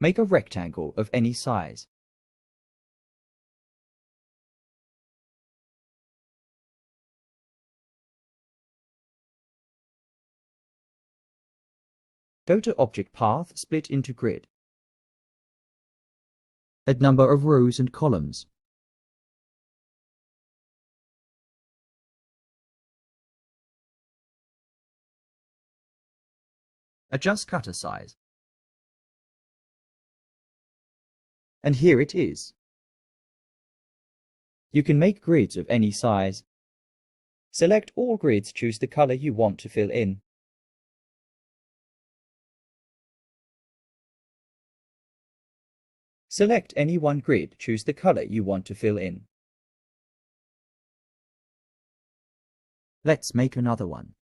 Make a rectangle of any size. Go to Object Path, split into Grid. Add number of rows and columns. Adjust cutter size. And here it is. You can make grids of any size. Select all grids, choose the color you want to fill in. Select any one grid, choose the color you want to fill in. Let's make another one.